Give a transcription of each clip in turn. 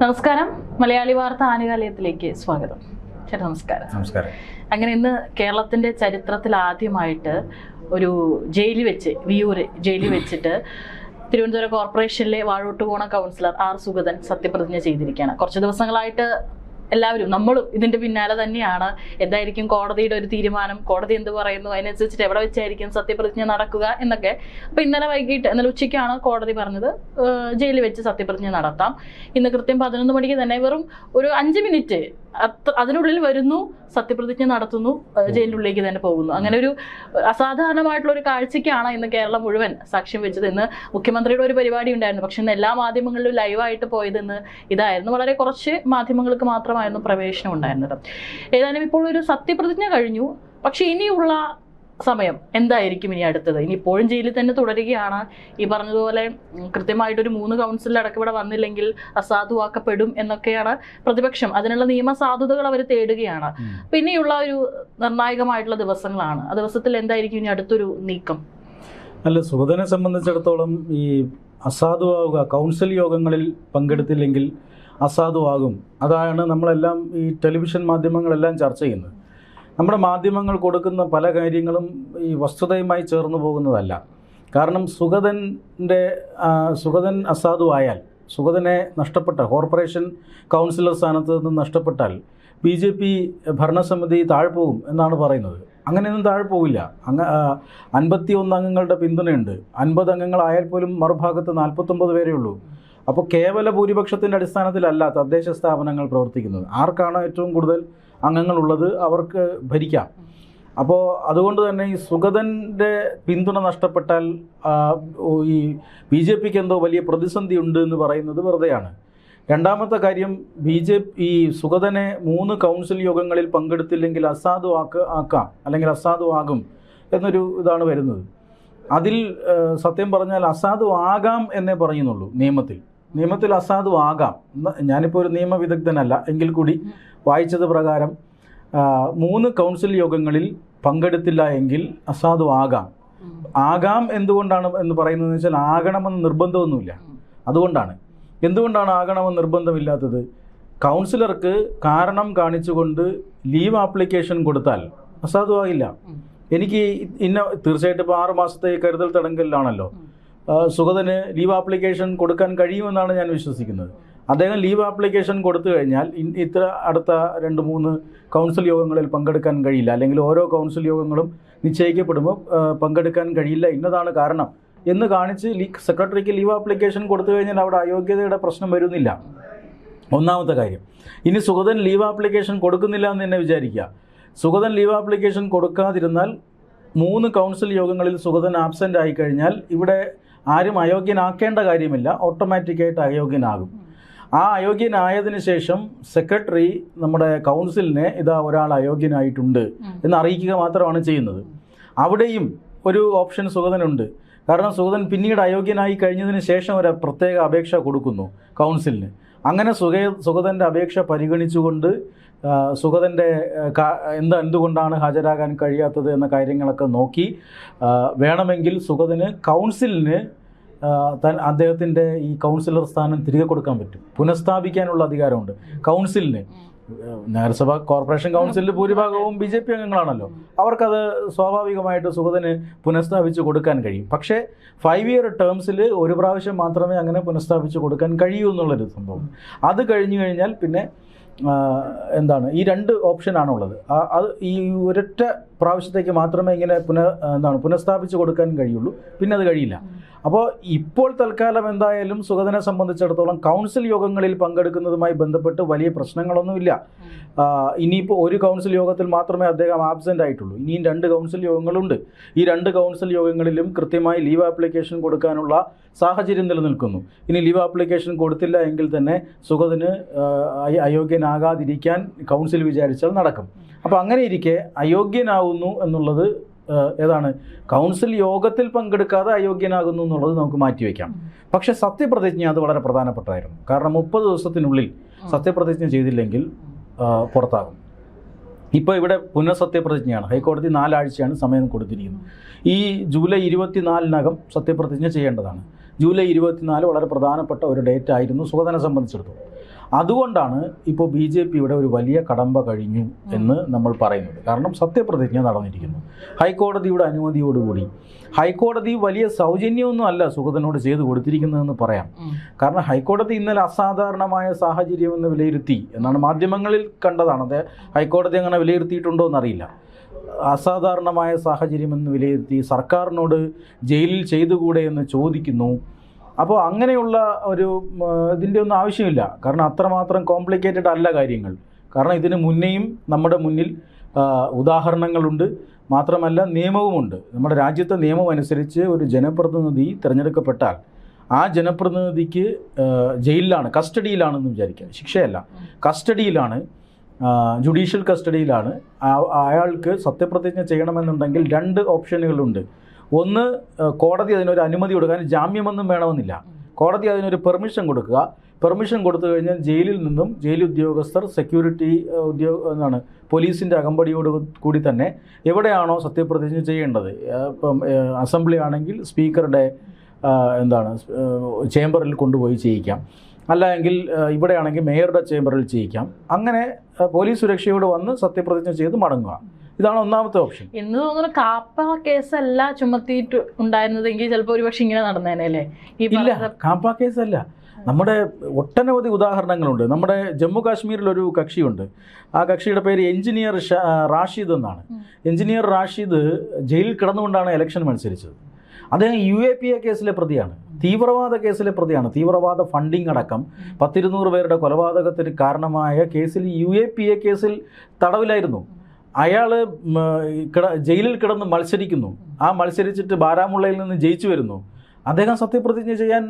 നമസ്കാരം. മലയാളി വാർത്ത ആനുകാലികത്തിലേക്ക് സ്വാഗതം. ചേട്ടാ നമസ്കാരം. നമസ്കാരം. അങ്ങനെ ഇന്ന് കേരളത്തിന്റെ ചരിത്രത്തിൽ ആദ്യമായിട്ട് ഒരു ജയിലിൽ വെച്ച് വിയൂര് ജയിലിൽ വെച്ചിട്ട് തിരുവനന്തപുരം കോർപ്പറേഷനിലെ വാഴോട്ടുകോണ കൗൺസിലർ ആർ സുഗതൻ സത്യപ്രതിജ്ഞ ചെയ്തിരിക്കുകയാണ്. കുറച്ച് ദിവസങ്ങളായിട്ട് എല്ലാവരും നമ്മളും ഇതിന്റെ പിന്നാലെ തന്നെയാണ്. എന്തായിരിക്കും കോടതിയുടെ ഒരു തീരുമാനം, കോടതി എന്ത് പറയുന്നു, അതിനനുസരിച്ചിട്ട് എവിടെ വെച്ചായിരിക്കും സത്യപ്രതിജ്ഞ നടക്കുക എന്നൊക്കെ. അപ്പൊ ഇന്നലെ ഉച്ചയ്ക്കാണ് കോടതി പറഞ്ഞത് ജയിലിൽ വെച്ച് സത്യപ്രതിജ്ഞ നടത്താം. ഇന്ന് കൃത്യം 11 മണിക്ക് തന്നെ വെറും ഒരു 5 മിനിറ്റ് അതിനുള്ളിൽ വരുന്നു, സത്യപ്രതിജ്ഞ നടത്തുന്നു, ജയിലിനുള്ളിലേക്ക് തന്നെ പോകുന്നു. അങ്ങനെ ഒരു അസാധാരണമായിട്ടുള്ള ഒരു കാഴ്ചയ്ക്കാണ് ഇന്ന് കേരളം മുഴുവൻ സാക്ഷ്യം വെച്ചത്. ഇന്ന് മുഖ്യമന്ത്രിയുടെ ഒരു പരിപാടി ഉണ്ടായിരുന്നു, പക്ഷെ ഇന്ന് എല്ലാ മാധ്യമങ്ങളിലും ലൈവായിട്ട് പോയതെന്ന് ഇതായിരുന്നു. വളരെ കുറച്ച് മാധ്യമങ്ങൾക്ക് മാത്രമായിരുന്നു പ്രവേശനം ഉണ്ടായിരുന്നത്. ഏതായാലും ഇപ്പോൾ ഒരു സത്യപ്രതിജ്ഞ കഴിഞ്ഞു. പക്ഷെ ഇനിയുള്ള സമയം എന്തായിരിക്കും ഇനി അടുത്തത്? ഇനി ഇപ്പോഴും ജയിലിൽ തന്നെ തുടരുകയാണ്. ഈ പറഞ്ഞതുപോലെ കൃത്യമായിട്ടൊരു 3 കൗൺസിലടക്കം ഇവിടെ വന്നില്ലെങ്കിൽ അസാധുവാക്കപ്പെടും എന്നൊക്കെയാണ് പ്രതിപക്ഷം. അതിനുള്ള നിയമസാധുതകൾ അവർ തേടുകയാണ്. പിന്നെയുള്ള ഒരു നിർണായകമായിട്ടുള്ള ദിവസങ്ങളാണ്. ആ ദിവസത്തിൽ എന്തായിരിക്കും ഇനി അടുത്തൊരു നീക്കം? അല്ല, സുഗതനെ സംബന്ധിച്ചിടത്തോളം ഈ അസാധുവാകുക, കൗൺസിൽ യോഗങ്ങളിൽ പങ്കെടുത്തില്ലെങ്കിൽ അസാധുവാകും. അതാണ് നമ്മളെല്ലാം ഈ ടെലിവിഷൻ മാധ്യമങ്ങളെല്ലാം ചർച്ച ചെയ്യുന്നത്. നമ്മുടെ മാധ്യമങ്ങൾ കൊടുക്കുന്ന പല കാര്യങ്ങളും ഈ വസ്തുതയുമായി ചേർന്ന് പോകുന്നതല്ല. കാരണം സുഗതൻ അസാധുവായാൽ, സുഗതനെ നഷ്ടപ്പെട്ട കോർപ്പറേഷൻ കൗൺസിലർ സ്ഥാനത്ത് നിന്ന് നഷ്ടപ്പെട്ടാൽ BJP ഭരണസമിതി താഴ്പോകും എന്നാണ് പറയുന്നത്. അങ്ങനെയൊന്നും താഴ്പോവില്ല. 51 അംഗങ്ങളുടെ പിന്തുണയുണ്ട്. 50 അംഗങ്ങളായാൽ പോലും മറുഭാഗത്ത് 49 പേരേ ഉള്ളൂ. അപ്പോൾ കേവല ഭൂരിപക്ഷത്തിൻ്റെ അടിസ്ഥാനത്തിലല്ല തദ്ദേശ സ്ഥാപനങ്ങൾ പ്രവർത്തിക്കുന്നത്. ആർക്കാണ് ഏറ്റവും കൂടുതൽ അംഗങ്ങളുള്ളത് അവർക്ക് ഭരിക്കാം. അപ്പോൾ അതുകൊണ്ട് തന്നെ ഈ സുഗതൻ്റെ പിന്തുണ നഷ്ടപ്പെട്ടാൽ ഈ BJPക്ക് എന്തോ വലിയ പ്രതിസന്ധി ഉണ്ട് എന്ന് പറയുന്നത് വെറുതെയാണ്. രണ്ടാമത്തെ കാര്യം, ഈ സുഗതനെ 3 കൗൺസിൽ യോഗങ്ങളിൽ പങ്കെടുത്തില്ലെങ്കിൽ ആക്കാം അല്ലെങ്കിൽ അസാധുവാകും എന്നൊരു ഇതാണ് വരുന്നത്. അതിൽ സത്യം പറഞ്ഞാൽ അസാധുവാകാം എന്നേ പറയുന്നുള്ളൂ. നിയമത്തിൽ അസാധുവാകാം. ഞാനിപ്പോൾ ഒരു നിയമവിദഗ്ധനല്ല, എങ്കിൽ കൂടി വായിച്ചത് പ്രകാരം 3 കൗൺസിൽ യോഗങ്ങളിൽ പങ്കെടുത്തില്ല എങ്കിൽ അസാധുവാകാം. എന്തുകൊണ്ടാണ് എന്ന് പറയുന്നതെന്ന് വെച്ചാൽ ആകണമെന്ന് നിർബന്ധമൊന്നുമില്ല. എന്തുകൊണ്ടാണ് ആകണമെന്ന് നിർബന്ധമില്ലാത്തത്? കൗൺസിലർക്ക് കാരണം കാണിച്ചുകൊണ്ട് ലീവ് ആപ്ലിക്കേഷൻ കൊടുത്താൽ അസാധുവാകില്ല. എനിക്ക് തീർച്ചയായിട്ടും ഇപ്പോൾ 6 മാസത്തെ കരുതൽ തടങ്കലിലാണല്ലോ. സുഗതന് ലീവ് ആപ്ലിക്കേഷൻ കൊടുക്കാൻ കഴിയുമെന്നാണ് ഞാൻ വിശ്വസിക്കുന്നത്. അദ്ദേഹം ലീവ് ആപ്ലിക്കേഷൻ കൊടുത്തു കഴിഞ്ഞാൽ ഇത്ര അടുത്ത 2-3 കൗൺസിൽ യോഗങ്ങളിൽ പങ്കെടുക്കാൻ കഴിയില്ല, അല്ലെങ്കിൽ ഓരോ കൗൺസിൽ യോഗങ്ങളും നിശ്ചയിക്കപ്പെടുമ്പോൾ പങ്കെടുക്കാൻ കഴിയില്ല, ഇന്നതാണ് കാരണം എന്ന് കാണിച്ച് സെക്രട്ടറിക്ക് ലീവ് ആപ്ലിക്കേഷൻ കൊടുത്തു കഴിഞ്ഞാൽ അവിടെ അയോഗ്യതയുടെ പ്രശ്നം വരുന്നില്ല. ഒന്നാമത്തെ കാര്യം. ഇനി സുഗതൻ ലീവ് ആപ്ലിക്കേഷൻ കൊടുക്കുന്നില്ല എന്ന് തന്നെ വിചാരിക്കുക. സുഗതൻ ലീവ് ആപ്ലിക്കേഷൻ കൊടുക്കാതിരുന്നാൽ 3 കൗൺസിൽ യോഗങ്ങളിൽ സുഗതൻ ആബ്സെൻ്റ് ആയിക്കഴിഞ്ഞാൽ ഇവിടെ ആരും അയോഗ്യനാക്കേണ്ട കാര്യമില്ല, ഓട്ടോമാറ്റിക്കായിട്ട് അയോഗ്യനാകും. ആ അയോഗ്യനായതിനു ശേഷം സെക്രട്ടറി നമ്മുടെ കൗൺസിലിനെ ഒരാൾ അയോഗ്യനായിട്ടുണ്ട് എന്ന് അറിയിക്കുക മാത്രമാണ് ചെയ്യുന്നത്. അവിടെയും ഒരു ഓപ്ഷൻ സുഗതനുണ്ട്. കാരണം സുഗതൻ പിന്നീട് അയോഗ്യനായി കഴിഞ്ഞതിന് ശേഷം ഒരു പ്രത്യേക അപേക്ഷ കൊടുക്കുന്നു കൗൺസിലിന്. അങ്ങനെ സുഗതൻ്റെ അപേക്ഷ പരിഗണിച്ചുകൊണ്ട് സുഗതൻ്റെ എന്തുകൊണ്ടാണ് ഹാജരാകാൻ കഴിയാത്തത് എന്ന കാര്യങ്ങളൊക്കെ നോക്കി വേണമെങ്കിൽ സുഗതന് കൗൺസിലിന് അദ്ദേഹത്തിൻ്റെ ഈ കൗൺസിലർ സ്ഥാനം തിരികെ കൊടുക്കാൻ പറ്റും. പുനഃസ്ഥാപിക്കാനുള്ള അധികാരമുണ്ട് കൗൺസിലിന്. നഗരസഭ കോർപ്പറേഷൻ കൗൺസിലിൽ ഭൂരിഭാഗവും BJP അംഗങ്ങളാണല്ലോ. അവർക്കത് സ്വാഭാവികമായിട്ട് സുഗതന് പുനഃസ്ഥാപിച്ച് കൊടുക്കാൻ കഴിയും. പക്ഷേ 5 ഇയർ ടേംസിൽ ഒരു പ്രാവശ്യം മാത്രമേ അങ്ങനെ പുനഃസ്ഥാപിച്ച് കൊടുക്കാൻ കഴിയൂ എന്നുള്ളൊരു സംഭവം. അത് കഴിഞ്ഞു കഴിഞ്ഞാൽ പിന്നെ ഈ 2 ഓപ്ഷനാണുള്ളത്. അത് ഈ ഒരൊറ്റ പ്രാവശ്യത്തേക്ക് മാത്രമേ ഇങ്ങനെ പുനഃസ്ഥാപിച്ച് കൊടുക്കാൻ കഴിയുള്ളൂ, പിന്നെ അത് കഴിയില്ല. അപ്പോൾ ഇപ്പോൾ തൽക്കാലം എന്തായാലും സുഗതനെ സംബന്ധിച്ചിടത്തോളം കൗൺസിൽ യോഗങ്ങളിൽ പങ്കെടുക്കുന്നതുമായി ബന്ധപ്പെട്ട് വലിയ പ്രശ്നങ്ങളൊന്നുമില്ല. ഇനിയിപ്പോൾ ഒരു കൗൺസിൽ യോഗത്തിൽ മാത്രമേ അദ്ദേഹം ആബ്സെൻ്റ് ആയിട്ടുള്ളൂ. ഇനിയും 2 കൗൺസിൽ യോഗങ്ങളുണ്ട്. ഈ 2 കൗൺസിൽ യോഗങ്ങളിലും കൃത്യമായി ലീവ് ആപ്ലിക്കേഷൻ കൊടുക്കാനുള്ള സാഹചര്യം നിലനിൽക്കുന്നു. ഇനി ലീവ് ആപ്ലിക്കേഷൻ കൊടുത്തില്ല എങ്കിൽ തന്നെ സുഗതന് അയോഗ്യനാകാതിരിക്കാൻ കൗൺസിൽ വിചാരിച്ചാൽ നടക്കും. അപ്പോൾ അങ്ങനെ ഇരിക്കെ അയോഗ്യനാവുന്നു എന്നുള്ളത് കൗൺസിൽ യോഗത്തിൽ പങ്കെടുക്കാതെ അയോഗ്യനാകുന്നു എന്നുള്ളത് നമുക്ക് മാറ്റിവെക്കാം. പക്ഷെ സത്യപ്രതിജ്ഞ അത് വളരെ പ്രധാനപ്പെട്ടതായിരുന്നു. കാരണം 30 ദിവസത്തിനുള്ളിൽ സത്യപ്രതിജ്ഞ ചെയ്തില്ലെങ്കിൽ പുറത്താകും. ഇപ്പോൾ ഇവിടെ പുനഃസത്യപ്രതിജ്ഞയാണ്. ഹൈക്കോടതി 4 ആഴ്ചയാണ് സമയം കൊടുത്തിരിക്കുന്നത്. ഈ ജൂലൈ 24-നകം സത്യപ്രതിജ്ഞ ചെയ്യേണ്ടതാണ്. ജൂലൈ 24 വളരെ പ്രധാനപ്പെട്ട ഒരു ഡേറ്റ് ആയിരുന്നു സുഗതനെ സംബന്ധിച്ചിടത്തോളം. അതുകൊണ്ടാണ് ഇപ്പോൾ BJPയുടെ ഒരു വലിയ കടമ്പ കഴിഞ്ഞു എന്ന് നമ്മൾ പറയുന്നത്. കാരണം സത്യപ്രതിജ്ഞ നടന്നിരിക്കുന്നു ഹൈക്കോടതിയുടെ അനുമതിയോടുകൂടി. ഹൈക്കോടതി വലിയ സൗജന്യമൊന്നും അല്ല സുഗതനോട് ചെയ്തു കൊടുത്തിരിക്കുന്നതെന്ന് പറയാം. കാരണം ഹൈക്കോടതി ഇന്നലെ അസാധാരണമായ സാഹചര്യം എന്ന് വിലയിരുത്തി എന്നാണ് മാധ്യമങ്ങളിൽ കണ്ടതാണ്. അത് ഹൈക്കോടതി അങ്ങനെ വിലയിരുത്തിയിട്ടുണ്ടോ എന്നറിയില്ല. അസാധാരണമായ സാഹചര്യമെന്ന് വിലയിരുത്തി സർക്കാരിനോട് ജയിലിൽ ചെയ്തുകൂടെ എന്ന് ചോദിക്കുന്നു. അപ്പോൾ അങ്ങനെയുള്ള ഒരു ഇതിൻ്റെ ഒന്നും ആവശ്യമില്ല. കാരണം അത്രമാത്രം കോംപ്ലിക്കേറ്റഡ് അല്ല കാര്യങ്ങൾ. കാരണം ഇതിന് മുന്നേയും നമ്മുടെ മുന്നിൽ ഉദാഹരണങ്ങളുണ്ട്. മാത്രമല്ല നിയമവുമുണ്ട്. നമ്മുടെ രാജ്യത്തെ നിയമം അനുസരിച്ച് ഒരു ജനപ്രതിനിധി തിരഞ്ഞെടുക്കപ്പെട്ടാൽ ആ ജനപ്രതിനിധിക്ക് ജയിലിലാണ്, കസ്റ്റഡിയിലാണെന്ന് വിചാരിക്കുക, ശിക്ഷയല്ല, കസ്റ്റഡിയിലാണ്, ജുഡീഷ്യൽ കസ്റ്റഡിയിലാണ്. അയാൾക്ക് സത്യപ്രതിജ്ഞ ചെയ്യണമെന്നുണ്ടെങ്കിൽ 2 ഓപ്ഷനുകളുണ്ട്. ഒന്ന്, കോടതി അതിനൊരു അനുമതി കൊടുക്കുക. അതിന് ജാമ്യമൊന്നും വേണമെന്നില്ല. കോടതി അതിനൊരു പെർമിഷൻ കൊടുക്കുക. പെർമിഷൻ കൊടുത്തു കഴിഞ്ഞാൽ ജയിലിൽ നിന്നും ജയിൽ ഉദ്യോഗസ്ഥർ സെക്യൂരിറ്റി എന്താണ് പോലീസിൻ്റെ അകമ്പടിയോട് കൂടി തന്നെ എവിടെയാണോ സത്യപ്രതിജ്ഞ ചെയ്യേണ്ടത്, ഇപ്പം അസംബ്ലി ആണെങ്കിൽ സ്പീക്കറുടെ ചേംബറിൽ കൊണ്ടുപോയി ചെയ്യിക്കാം, അല്ലെങ്കിൽ ഇവിടെയാണെങ്കിൽ മേയറുടെ ചേംബറിൽ ചെയ്യിക്കാം. അങ്ങനെ പോലീസ് സുരക്ഷയോട് വന്ന് സത്യപ്രതിജ്ഞ ചെയ്ത് മടങ്ങുക. ഇതാണ് ഒന്നാമത്തെ ഓപ്ഷൻ. എന്ന് തോന്നുന്നു കാപ്പ കേസല്ല ചുമത്തിയിട്ട് ഉണ്ടായിരുന്നതെങ്കിൽ ചിലപ്പോൾ ഒരുപക്ഷെ ഇങ്ങനെ നടന്നേനല്ലേ? ഇല്ല, കാപ്പ കേസല്ല. നമ്മുടെ ഒട്ടനവധി ഉദാഹരണങ്ങളുണ്ട്. നമ്മുടെ ജമ്മു കാശ്മീരിലൊരു കക്ഷിയുണ്ട്. ആ കക്ഷിയുടെ പേര് എഞ്ചിനീയർ റാഷിദ് എന്നാണ്. എഞ്ചിനീയർ റാഷിദ് ജയിലിൽ കിടന്നുകൊണ്ടാണ് ഇലക്ഷൻ മത്സരിച്ചത്. അദ്ദേഹം UAPA കേസിലെ പ്രതിയാണ്, തീവ്രവാദ കേസിലെ പ്രതിയാണ്. തീവ്രവാദ ഫണ്ടിങ് അടക്കം 100-200 പേരുടെ കൊലപാതകത്തിന് കാരണമായ കേസിൽ UAPA കേസിൽ തടവിലായിരുന്നു. അയാൾ ജയിലിൽ കിടന്ന് മത്സരിക്കുന്നു. ആ മത്സരിച്ചിട്ട് ബാരാമുള്ളയിൽ നിന്ന് ജയിച്ചു വരുന്നു. അദ്ദേഹം സത്യപ്രതിജ്ഞ ചെയ്യാൻ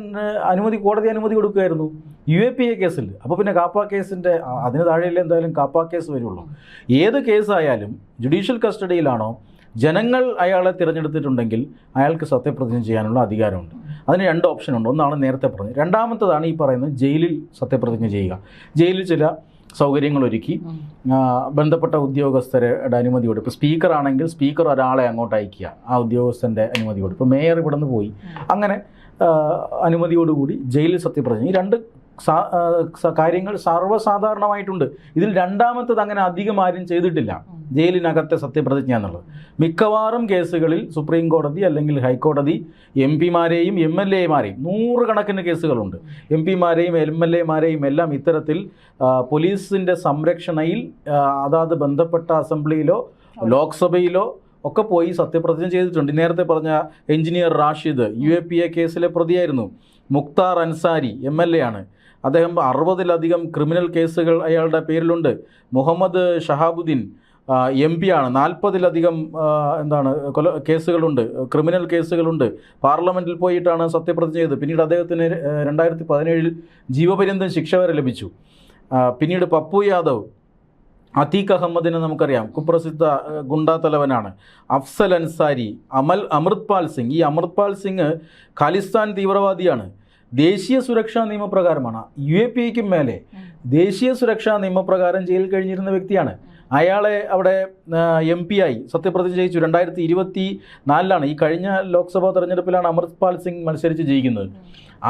കോടതി അനുമതി കൊടുക്കുകയായിരുന്നു UAPA കേസിൽ. അപ്പോൾ പിന്നെ കാപ്പ കേസിൻ്റെ അതിന് താഴെയല്ലേ എന്തായാലും കാപ്പ കേസ് വരുള്ളൂ. ഏത് കേസായാലും ജുഡീഷ്യൽ കസ്റ്റഡിയിലാണോ ജനങ്ങൾ അയാളെ തിരഞ്ഞെടുത്തിട്ടുണ്ടെങ്കിൽ അയാൾക്ക് സത്യപ്രതിജ്ഞ ചെയ്യാനുള്ള അധികാരമുണ്ട്. അതിന് 2 ഓപ്ഷനുണ്ട്. ഒന്നാണ് നേരത്തെ പറഞ്ഞത്. രണ്ടാമത്തതാണ് ഈ പറയുന്നത് ജയിലിൽ സത്യപ്രതിജ്ഞ ചെയ്യുക. ജയിലിൽ ചില സൗകര്യങ്ങൾ ഒരുക്കി ബന്ധപ്പെട്ട ഉദ്യോഗസ്ഥരുടെ അനുമതിയോട്, ഇപ്പോൾ സ്പീക്കർ ആണെങ്കിൽ സ്പീക്കർ ഒരാളെ അങ്ങോട്ട് അയക്കുക, ആ ഉദ്യോഗസ്ഥൻ്റെ അനുമതിയോട്. ഇപ്പോൾ മേയർ ഇവിടെ നിന്ന് പോയി, അങ്ങനെ അനുമതിയോടുകൂടി ജയിലിൽ സത്യപ്രതിജ്ഞ. ഈ 2 കാര്യങ്ങൾ സർവ്വസാധാരണമായിട്ടുണ്ട്. ഇതിൽ രണ്ടാമത്തത് അങ്ങനെ അധികം ആരും ചെയ്തിട്ടില്ല, ജയിലിനകത്തെ സത്യപ്രതിജ്ഞ എന്നുള്ളത്. മിക്കവാറും കേസുകളിൽ സുപ്രീം കോടതി അല്ലെങ്കിൽ ഹൈക്കോടതി MP-മാരെയും MLA-മാരെയും 100 കണക്കിന് കേസുകളുണ്ട്. MP-മാരെയും MLA-മാരെയും എല്ലാം ഇത്തരത്തിൽ പോലീസിൻ്റെ സംരക്ഷണയിൽ അതാത് ബന്ധപ്പെട്ട അസംബ്ലിയിലോ ലോക്സഭയിലോ ഒക്കെ പോയി സത്യപ്രതിജ്ഞ ചെയ്തിട്ടുണ്ട്. നേരത്തെ പറഞ്ഞ എഞ്ചിനീയർ റാഷിദ് UAPA കേസിലെ പ്രതിയായിരുന്നു. മുക്താർ അൻസാരി MLA ആണ്. അദ്ദേഹം 60-ലധികം ക്രിമിനൽ കേസുകൾ അയാളുടെ പേരിലുണ്ട്. മുഹമ്മദ് ഷഹാബുദ്ദീൻ MP ആണ്. 40-ലധികം കേസുകളുണ്ട്, ക്രിമിനൽ കേസുകളുണ്ട്. പാർലമെൻറ്റിൽ പോയിട്ടാണ് സത്യപ്രതിജ്ഞ ചെയ്തത്. പിന്നീട് അദ്ദേഹത്തിന് 2017 ജീവപര്യന്തം ശിക്ഷ വരെ ലഭിച്ചു. പിന്നീട് പപ്പു യാദവ്, അതീഖ് അഹമ്മദിനെ നമുക്കറിയാം, കുപ്രസിദ്ധ ഗുണ്ടാ തലവനാണ്. അഫ്സൽ അൻസാരി, അമൃത്പാൽ സിംഗ്. ഈ അമൃത്പാൽ സിംഗ് ഖാലിസ്ഥാൻ തീവ്രവാദിയാണ്. ദേശീയ സുരക്ഷാ നിയമപ്രകാരമാണ്, UAPAയ്ക്കും മേലെ ദേശീയ സുരക്ഷാ നിയമപ്രകാരം ജയിലിൽ കഴിഞ്ഞിരുന്ന വ്യക്തിയാണ്. അയാളെ അവിടെ MP ആയി സത്യപ്രതിജ്ഞ ചെയ്യിച്ചു. 2024 ഈ കഴിഞ്ഞ ലോക്സഭാ തെരഞ്ഞെടുപ്പിലാണ് അമൃത്പാൽ സിംഗ് മത്സരിച്ച് ജയിക്കുന്നത്.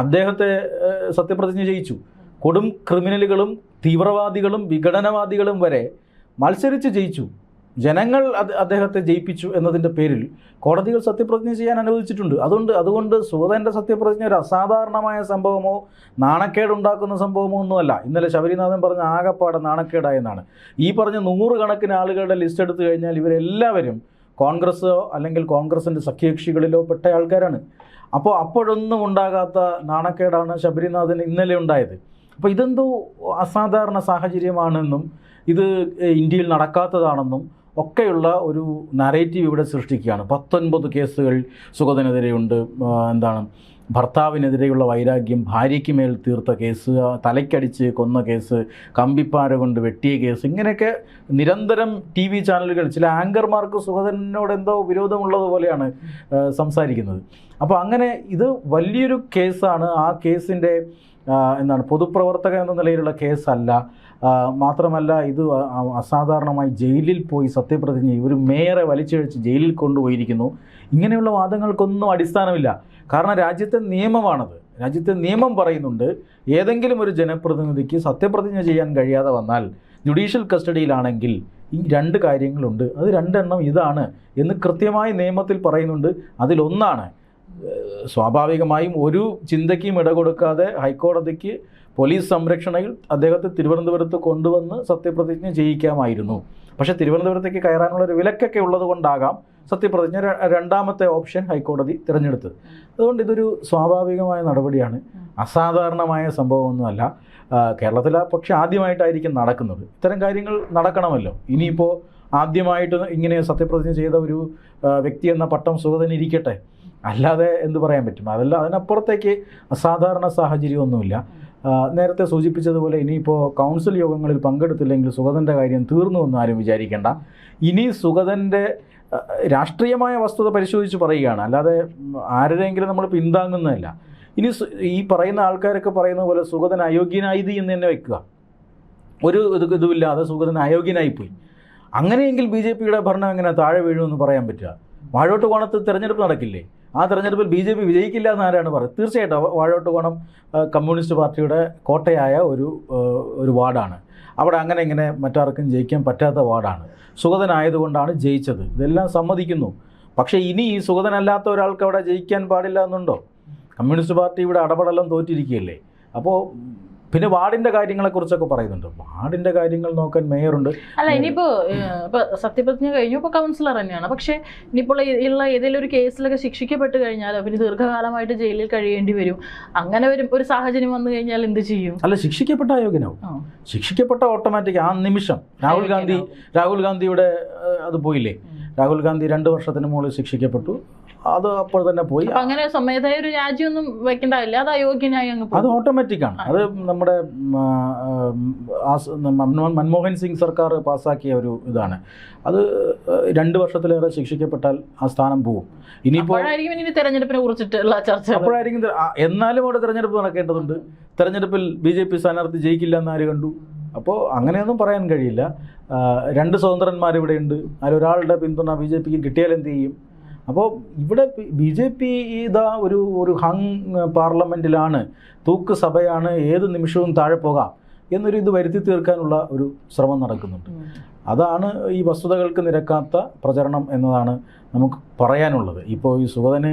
അദ്ദേഹത്തെ സത്യപ്രതിജ്ഞ ചെയ്യിച്ചു. കൊടും ക്രിമിനലുകളും തീവ്രവാദികളും വിഘടനവാദികളും വരെ മത്സരിച്ച് ജയിച്ചു. ജനങ്ങൾ അദ്ദേഹത്തെ ജയിപ്പിച്ചു എന്നതിൻ്റെ പേരിൽ കോടതികൾ സത്യപ്രതിജ്ഞ ചെയ്യാൻ അനുവദിച്ചിട്ടുണ്ട്. അതുകൊണ്ട് സുഗതൻ്റെ സത്യപ്രതിജ്ഞ ഒരു അസാധാരണമായ സംഭവമോ നാണക്കേടുണ്ടാക്കുന്ന സംഭവമോ ഒന്നുമല്ല. ഇന്നലെ ശബരിനാഥൻ പറഞ്ഞ ആകെപ്പാടെ നാണക്കേടായെന്നാണ്. ഈ പറഞ്ഞ 100 കണക്കിന് ആളുകളുടെ ലിസ്റ്റ് എടുത്തു കഴിഞ്ഞാൽ ഇവരെല്ലാവരും കോൺഗ്രസ്സോ അല്ലെങ്കിൽ കോൺഗ്രസിൻ്റെ സഖ്യകക്ഷികളിലോ പെട്ട ആൾക്കാരാണ്. അപ്പോഴൊന്നും ഉണ്ടാകാത്ത നാണക്കേടാണ് ശബരിനാഥന് ഇന്നലെ ഉണ്ടായത്. അപ്പോൾ ഇതെന്തോ അസാധാരണ സാഹചര്യമാണെന്നും ഇത് ഇന്ത്യയിൽ നടക്കാത്തതാണെന്നും ഒക്കെയുള്ള ഒരു നറേറ്റീവ് ഇവിടെ സൃഷ്ടിക്കുകയാണ്. 19 കേസുകൾ സുഗതനെതിരെയുണ്ട്. ഭർത്താവിനെതിരെയുള്ള വൈരാഗ്യം, ഭാര്യയ്ക്ക് മേൽ തീർത്ത കേസ്, തലയ്ക്കടിച്ച് കൊന്ന കേസ്, കമ്പിപ്പാര കൊണ്ട് വെട്ടിയ കേസ്, ഇങ്ങനെയൊക്കെ നിരന്തരം TV ചാനലുകൾ, ചില ആങ്കർമാർക്ക് സുഗതനോട് എന്തോ വിരോധമുള്ളതുപോലെയാണ് സംസാരിക്കുന്നത്. അപ്പോൾ അങ്ങനെ ഇത് വലിയൊരു കേസാണ്. ആ കേസിൻ്റെ പൊതുപ്രവർത്തകൻ എന്ന നിലയിലുള്ള കേസല്ല. മാത്രമല്ല ഇത് അസാധാരണമായി ജയിലിൽ പോയി സത്യപ്രതിജ്ഞ, ഒരു മേയറെ വലിച്ചിഴച്ച് ജയിലിൽ കൊണ്ടുപോയിരിക്കുന്നു. ഇങ്ങനെയുള്ള വാദങ്ങൾക്കൊന്നും അടിസ്ഥാനമില്ല. കാരണം രാജ്യത്തെ നിയമമാണത്. രാജ്യത്തെ നിയമം പറയുന്നുണ്ട് ഏതെങ്കിലും ഒരു ജനപ്രതിനിധിക്ക് സത്യപ്രതിജ്ഞ ചെയ്യാൻ കഴിയാതെ വന്നാൽ ജുഡീഷ്യൽ കസ്റ്റഡിയിലാണെങ്കിൽ ഈ 2 കാര്യങ്ങളുണ്ട്, അത് 2 എണ്ണം ഇതാണ് എന്ന് കൃത്യമായി നിയമത്തിൽ പറയുന്നുണ്ട്. അതിലൊന്നാണ് സ്വാഭാവികമായും ഒരു ചിന്തയ്ക്കും ഇടകൊടുക്കാതെ ഹൈക്കോടതിക്ക് പോലീസ് സംരക്ഷണയിൽ അദ്ദേഹത്തെ തിരുവനന്തപുരത്ത് കൊണ്ടുവന്ന് സത്യപ്രതിജ്ഞ ചെയ്യിക്കാമായിരുന്നു. പക്ഷേ തിരുവനന്തപുരത്തേക്ക് കയറാനുള്ളൊരു വിലക്കൊക്കെ ഉള്ളത് കൊണ്ടാകാം സത്യപ്രതിജ്ഞ രണ്ടാമത്തെ ഓപ്ഷൻ ഹൈക്കോടതി തിരഞ്ഞെടുത്തത്. അതുകൊണ്ട് ഇതൊരു സ്വാഭാവികമായ നടപടിയാണ്, അസാധാരണമായ സംഭവമൊന്നുമല്ല. കേരളത്തിൽ പക്ഷേ ആദ്യമായിട്ടായിരിക്കും നടക്കുന്നത്. ഇത്തരം കാര്യങ്ങൾ നടക്കണമല്ലോ. ഇനിയിപ്പോൾ ആദ്യമായിട്ട് ഇങ്ങനെ സത്യപ്രതിജ്ഞ ചെയ്ത ഒരു വ്യക്തി എന്ന പട്ടം സുഗതനിരിക്കട്ടെ, അല്ലാതെ എന്ത് പറയാൻ പറ്റും? അതല്ല, അതിനപ്പുറത്തേക്ക് അസാധാരണ സാഹചര്യമൊന്നുമില്ല. നേരത്തെ സൂചിപ്പിച്ചതുപോലെ ഇനിയിപ്പോൾ കൗൺസിൽ യോഗങ്ങളിൽ പങ്കെടുത്തില്ലെങ്കിൽ സുഗതൻ്റെ കാര്യം തീർന്നു എന്ന് ആരും വിചാരിക്കേണ്ട. ഇനി സുഗതൻ്റെ രാഷ്ട്രീയമായ വസ്തുത പരിശോധിച്ച് പറയുകയാണ്, അല്ലാതെ ആരുടെയെങ്കിലും നമ്മൾ പിന്താങ്ങുന്നതല്ല. ഇനി ഈ പറയുന്ന ആൾക്കാരൊക്കെ പറയുന്ന പോലെ സുഗതൻ അയോഗ്യനായത് എന്ന് തന്നെ വെക്കുക, ഒരു ഇതുമില്ലാതെ സുഗതൻ അയോഗ്യനായിപ്പോയി. അങ്ങനെയെങ്കിൽ BJPയുടെ ഭരണം എങ്ങനെ താഴെ വീഴുമെന്ന് പറയാൻ പറ്റുക? വാഴോട്ടുകോണത്ത് തിരഞ്ഞെടുപ്പ് നടക്കില്ലേ? ആ തെരഞ്ഞെടുപ്പിൽ BJP വിജയിക്കില്ല എന്നാരാണ് പറയുന്നത്? തീർച്ചയായിട്ടും വാഴോട്ടുകോണം കമ്മ്യൂണിസ്റ്റ് പാർട്ടിയുടെ കോട്ടയായ ഒരു വാർഡാണ്. അവിടെ അങ്ങനെ ഇങ്ങനെ മറ്റാർക്കും ജയിക്കാൻ പറ്റാത്ത വാർഡാണ്. സുഗതനായതുകൊണ്ടാണ് ജയിച്ചത്, ഇതെല്ലാം സമ്മതിക്കുന്നു. പക്ഷേ ഇനി ഈ സുഗതനല്ലാത്ത ഒരാൾക്ക് അവിടെ ജയിക്കാൻ പാടില്ല എന്നുണ്ടോ? കമ്മ്യൂണിസ്റ്റ് പാർട്ടി ഇവിടെ അടപടലം തോറ്റിരിക്കുകയല്ലേ. അപ്പോൾ പിന്നെ വാർഡിൻ്റെ കാര്യങ്ങളെക്കുറിച്ചൊക്കെ പറയുന്നുണ്ട്. വാർഡിൻ്റെ കാര്യങ്ങൾ നോക്കാൻ മേയറുണ്ട്. അല്ല, ഇനിയിപ്പോൾ സത്യപ്രതിജ്ഞ കഴിഞ്ഞു, ഇപ്പോൾ കൗൺസിലർ തന്നെയാണ്. പക്ഷേ ഇനിയിപ്പോൾ ഉള്ള ഏതെങ്കിലും ഒരു കേസിലൊക്കെ ശിക്ഷിക്കപ്പെട്ട് കഴിഞ്ഞാൽ പിന്നെ ദീർഘകാലമായിട്ട് ജയിലിൽ കഴിയേണ്ടി വരും. അങ്ങനെ ഒരു സാഹചര്യം വന്നു കഴിഞ്ഞാൽ എന്ത് ചെയ്യും? അല്ല, ശിക്ഷിക്കപ്പെട്ട അയോഗ്യനാവും. ശിക്ഷിക്കപ്പെട്ട ഓട്ടോമാറ്റിക് ആ നിമിഷം. രാഹുൽ ഗാന്ധിയുടെ അത് പോയില്ലേ? രാഹുൽ ഗാന്ധി 2 വർഷത്തിന് മുകളിൽ ശിക്ഷിക്കപ്പെട്ടു, അത് അപ്പോൾ തന്നെ പോയി. അങ്ങനെ സ്വമേധയ ഒരു രാജ്യമൊന്നും വെക്കേണ്ടതില്ല, അത് അയോഗ്യനായി അങ്ങ് അത് ഓട്ടോമാറ്റിക്കാണ്. അത് നമ്മുടെ മൻമോഹൻ സിംഗ് സർക്കാർ പാസ്സാക്കിയ ഒരു ഇതാണ്. അത് 2 വർഷത്തിലേറെ ശിക്ഷിക്കപ്പെട്ടാൽ ആ സ്ഥാനം പോവും. ഇനിയിപ്പോൾ തെരഞ്ഞെടുപ്പിനെ കുറിച്ചിട്ടുള്ള ചർച്ച അപ്പോഴായിരിക്കും. എന്നാലും അവിടെ തെരഞ്ഞെടുപ്പ് നടക്കേണ്ടതുണ്ട്. തെരഞ്ഞെടുപ്പിൽ BJP സ്ഥാനാർത്ഥി ജയിക്കില്ല എന്നാര് കണ്ടു? അപ്പോൾ അങ്ങനെയൊന്നും പറയാൻ കഴിയില്ല. 2 സ്വതന്ത്രന്മാരിവിടെയുണ്ട്, അതിലൊരാളുടെ പിന്തുണ BJPക്ക് കിട്ടിയാൽ എന്ത് ചെയ്യും? അപ്പോൾ ഇവിടെ BJP ഇതാ ഒരു ഹങ് പാർലമെൻറ്റിലാണ്, തൂക്ക് സഭയാണ്, ഏത് നിമിഷവും താഴെ പോകാം എന്നൊരു ഇത് വരുത്തി തീർക്കാനുള്ള ഒരു ശ്രമം നടക്കുന്നുണ്ട്. അതാണ് ഈ വസ്തുതകൾക്ക് നിരക്കാത്ത പ്രചരണം എന്നതാണ് നമുക്ക് പറയാനുള്ളത്. ഇപ്പോൾ ഈ സുഗതന്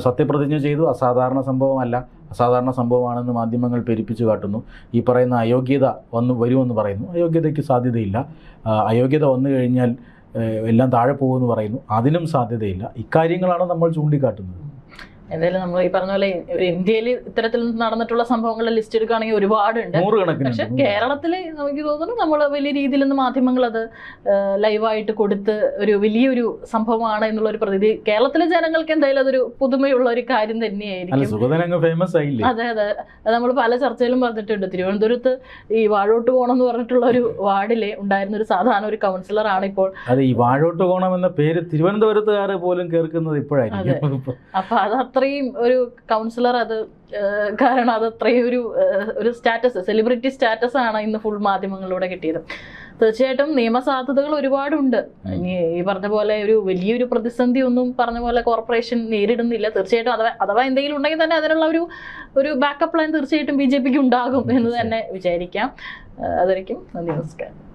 സത്യപ്രതിജ്ഞ ചെയ്തു, അസാധാരണ സംഭവമല്ല, അസാധാരണ സംഭവമാണെന്ന് മാധ്യമങ്ങൾ പെരുപ്പിച്ചു കാട്ടുന്നു. ഈ പറയുന്ന അയോഗ്യത വരുമെന്ന് പറയുന്നു. അയോഗ്യതയ്ക്ക് സാധ്യതയില്ല. അയോഗ്യത വന്നു കഴിഞ്ഞാൽ എല്ലാം താഴെ പോകുമെന്ന് പറയുന്നു. അതിനും സാധ്യതയില്ല. ഇക്കാര്യങ്ങളാണ് നമ്മൾ ചൂണ്ടിക്കാട്ടുന്നത്. എന്തായാലും നമ്മൾ ഈ പറഞ്ഞ പോലെ ഒരു ഇന്ത്യയിൽ ഇത്തരത്തിൽ നടന്നിട്ടുള്ള സംഭവങ്ങളുടെ ലിസ്റ്റ് എടുക്കുകയാണെങ്കിൽ ഒരുപാടുണ്ട്. പക്ഷെ കേരളത്തിൽ നമുക്ക് തോന്നുന്നു നമ്മൾ വലിയ രീതിയിലൊന്നും മാധ്യമങ്ങൾ അത് ലൈവായിട്ട് കൊടുത്ത് ഒരു വലിയൊരു സംഭവമാണ് എന്നുള്ളൊരു പ്രതീതി കേരളത്തിലെ ജനങ്ങൾക്ക് എന്തായാലും അതൊരു പുതുമയുള്ള ഒരു കാര്യം തന്നെയായിരിക്കും. അതെ അതെ, നമ്മൾ പല ചർച്ചയിലും പറഞ്ഞിട്ടുണ്ട്. തിരുവനന്തപുരത്ത് ഈ വാഴോട്ടുകോണം എന്ന് പറഞ്ഞിട്ടുള്ള ഒരു വാർഡിലെ ഉണ്ടായിരുന്ന ഒരു സാധാരണ ഒരു കൗൺസിലറാണ് ഇപ്പോൾ. അതെ, ഈ വാഴോട്ടുകോണം എന്ന പേര് തിരുവനന്തപുരത്തുകാരെ പോലും കേൾക്കുന്നത് ഇപ്പോഴായിരിക്കും. അപ്പൊ അത് അത്രയും ഒരു കൗൺസിലർ, അത് കാരണം അത് അത്രയും ഒരു സ്റ്റാറ്റസ്, സെലിബ്രിറ്റി സ്റ്റാറ്റസ് ആണ് ഇന്ന് ഫുൾ മാധ്യമങ്ങളിലൂടെ കിട്ടിയത്. തീർച്ചയായിട്ടും നിയമസാധ്യതകൾ ഒരുപാടുണ്ട്. ഈ പറഞ്ഞ പോലെ ഒരു വലിയൊരു പ്രതിസന്ധി ഒന്നും പറഞ്ഞ പോലെ കോർപ്പറേഷൻ നേരിടുന്നില്ല. തീർച്ചയായിട്ടും അഥവാ എന്തെങ്കിലും ഉണ്ടെങ്കിൽ തന്നെ അതിനുള്ള ഒരു ബാക്കപ്പ് പ്ലാൻ തീർച്ചയായിട്ടും BJPക്ക് ഉണ്ടാകും എന്ന് തന്നെ വിചാരിക്കാം. അതായിരിക്കും. നന്ദി, നമസ്കാരം.